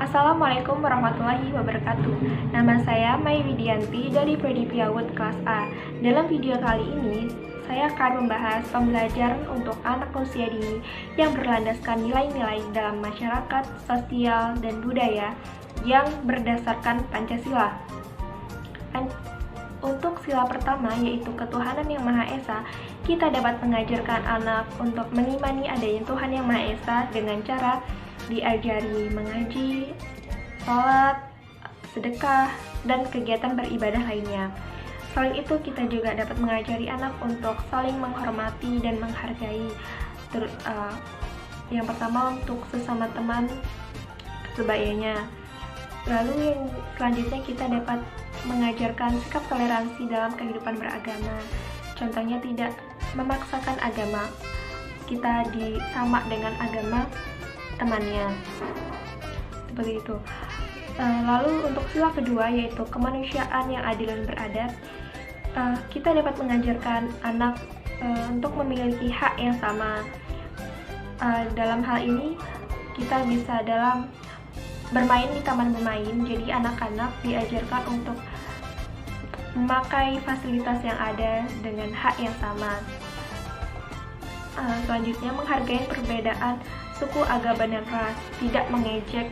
Assalamualaikum warahmatullahi wabarakatuh. Nama saya Mai Widianti dari Prodi Piawut kelas A. Dalam video kali ini, saya akan membahas pembelajaran untuk anak usia dini yang berlandaskan nilai-nilai dalam masyarakat, sosial, dan budaya yang berdasarkan Pancasila. Untuk sila pertama, yaitu ketuhanan yang Maha Esa, kita dapat mengajarkan anak untuk mengimani adanya Tuhan yang Maha Esa dengan cara diajari mengaji, sholat, sedekah, dan kegiatan beribadah lainnya. Selain itu, kita juga dapat mengajari anak untuk saling menghormati dan menghargai. Yang pertama, untuk sesama teman sebayanya. Lalu yang selanjutnya, kita dapat mengajarkan sikap toleransi dalam kehidupan beragama. Contohnya, tidak memaksakan agama kita sama dengan agama temannya, seperti itu. Lalu untuk sila kedua, yaitu kemanusiaan yang adil dan beradab, kita dapat mengajarkan anak untuk memiliki hak yang sama. Dalam hal ini, kita bisa dalam bermain di taman bermain, jadi anak-anak diajarkan untuk memakai fasilitas yang ada dengan hak yang sama. Selanjutnya, menghargai perbedaan suku, agama, dan ras, tidak mengejek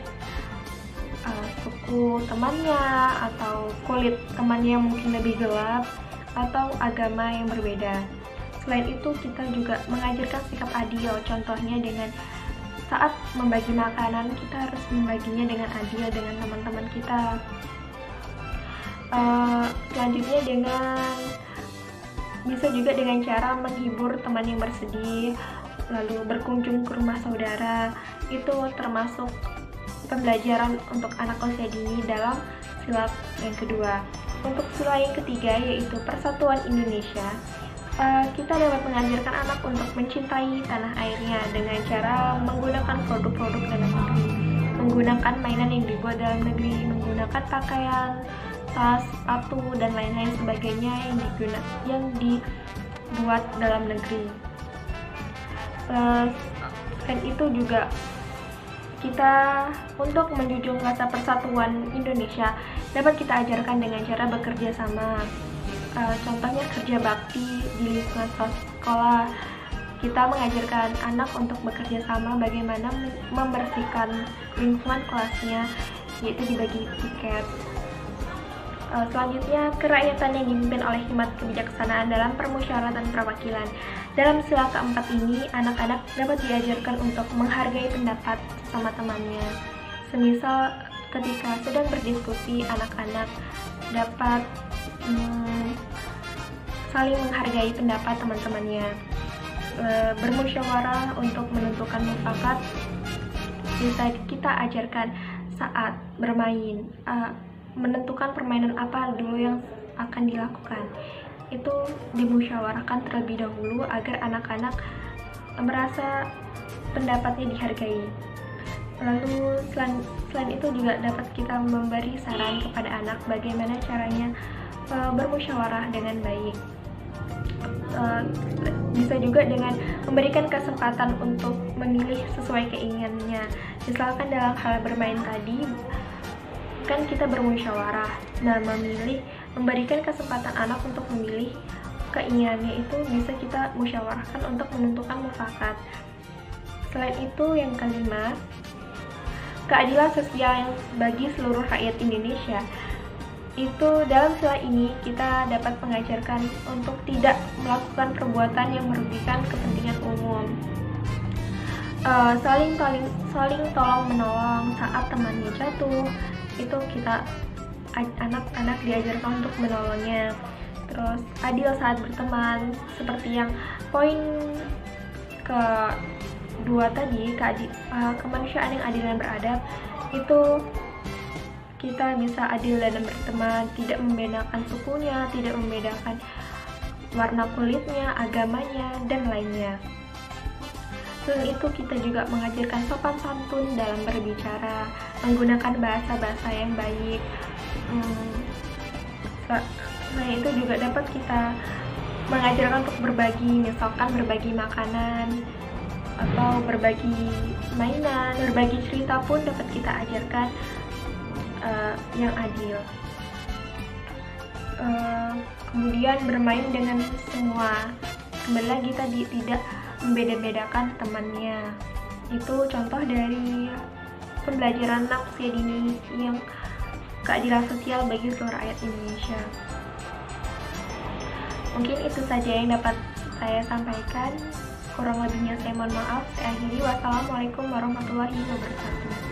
suku temannya atau kulit temannya yang mungkin lebih gelap atau agama yang berbeda. Selain itu, kita juga mengajarkan sikap adil, contohnya dengan saat membagi makanan, kita harus membaginya dengan adil dengan teman-teman kita. Selanjutnya, bisa juga dengan cara menghibur teman yang bersedih, lalu berkunjung ke rumah saudara. Itu termasuk pembelajaran untuk anak usia dini dalam sila yang kedua. Untuk sila yang ketiga, yaitu Persatuan Indonesia, kita dapat mengajarkan anak untuk mencintai tanah airnya dengan cara menggunakan produk-produk dalam negeri, menggunakan mainan yang dibuat dalam negeri, menggunakan pakaian, tas, sepatu, dan lain-lain sebagainya yang dibuat dalam negeri. Selain itu juga kita untuk menjunjung rasa persatuan Indonesia dapat kita ajarkan dengan cara bekerja sama. Contohnya kerja bakti di lingkungan sekolah. Kita mengajarkan anak untuk bekerja sama bagaimana membersihkan lingkungan kelasnya, yaitu dibagi tiket. Selanjutnya, kerakyatan yang dipimpin oleh hikmat kebijaksanaan dalam permusyawaratan perwakilan. Dalam sila keempat ini, anak-anak dapat diajarkan untuk menghargai pendapat sesama temannya. Semisal ketika sedang berdiskusi, anak-anak dapat saling menghargai pendapat teman-temannya. Bermusyawarah untuk menentukan mufakat bisa kita ajarkan saat bermain, menentukan permainan apa dulu yang akan dilakukan. Itu dimusyawarahkan terlebih dahulu agar anak-anak merasa pendapatnya dihargai. Lalu selain itu juga dapat kita memberi saran kepada anak bagaimana caranya bermusyawarah dengan baik. Bisa juga dengan memberikan kesempatan untuk memilih sesuai keinginannya. Misalkan dalam hal bermain tadi, kan kita bermusyawarah. Nah, memberikan kesempatan anak untuk memilih keinginannya itu bisa kita musyawarahkan untuk menentukan mufakat. Selain itu, yang kelima, keadilan sosial bagi seluruh rakyat Indonesia. Itu dalam sila ini kita dapat mengajarkan untuk tidak melakukan perbuatan yang merugikan kepentingan umum. Saling tolong menolong saat temannya jatuh, itu anak-anak diajarkan untuk menolongnya. Terus adil saat berteman, seperti yang poin kedua tadi, kemanusiaan yang adil dan beradab, itu kita bisa adil dalam berteman, tidak membedakan sukunya, tidak membedakan warna kulitnya, agamanya, dan lainnya. Selain itu, kita juga mengajarkan sopan santun dalam berbicara, menggunakan bahasa-bahasa yang baik. Selain itu juga dapat kita mengajarkan untuk berbagi, misalkan berbagi makanan atau berbagi mainan, berbagi cerita pun dapat kita ajarkan yang adil. Kemudian bermain dengan semua, kembali lagi tadi tidak membeda-bedakan temannya. Itu contoh dari pembelajaran anak usia dini yang keadilan sosial bagi seluruh rakyat Indonesia. Mungkin itu saja yang dapat saya sampaikan. Kurang lebihnya saya mohon maaf. Saya akhiri. Wassalamualaikum warahmatullahi wabarakatuh.